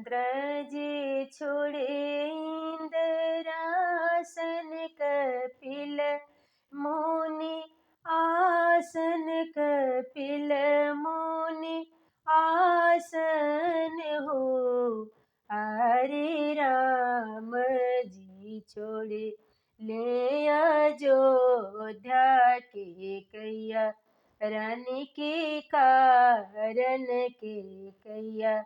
इंद्रजी छोड़े इंद्रासन कपिल मुनि आसन कपिल मुनि आसन हो। हरे राम जी छोड़े ले अयोध्या के कैया रानी के कारण के कैया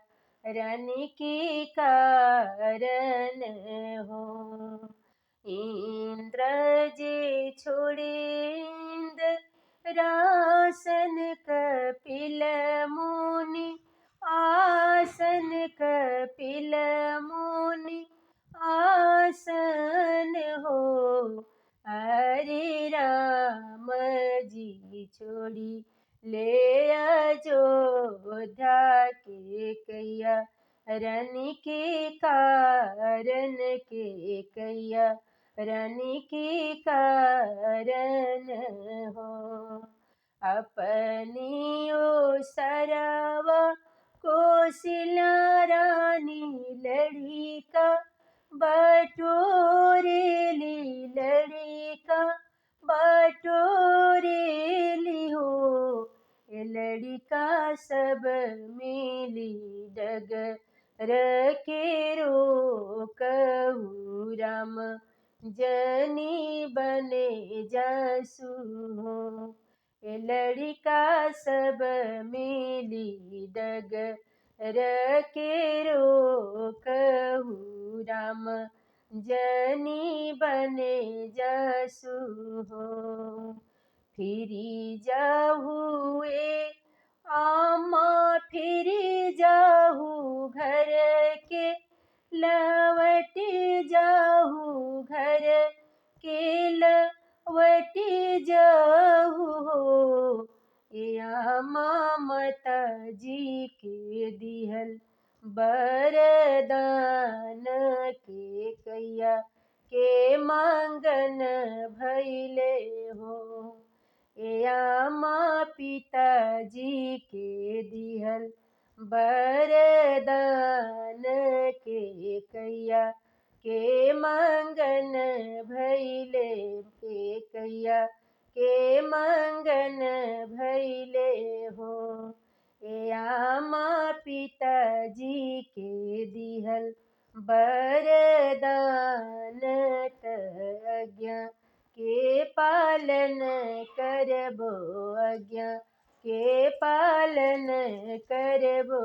रानी के कारण हो। इंद्र जी छोड़े इंद्रासन कपिल मुनि आसन कपिल मुनि आसन हो। हरे राम जी छोड़ी ले अयोध्या के कैया रानी के कारण के कैया रानी के कारण हो। अपनी ओ सरवा कौशल्या रानी लड़िका बटोरेली लड़िका बटोरेली हो। ये लड़िका सब मिली डगर के रोकहु राम जनी बने जासु हो। ये लड़िका सब मिली डगर के रोकहु राम जनी बने जासु हो। फिरी जाहुए आमा फिरी जाहू घर के लवटी जाहू घर के लवटी जाहू हो। या माता जी के दिहल बरदान के कैया के मांगन भैले हो। या माँ पिता जी के दिहल बरदान के कैया के मांगन भैले के कैया के मांगन भैले हो। या माँ पिता जी के दिहल बरदान आज्ञा के पालन करबो आज्ञा के पालन करबो।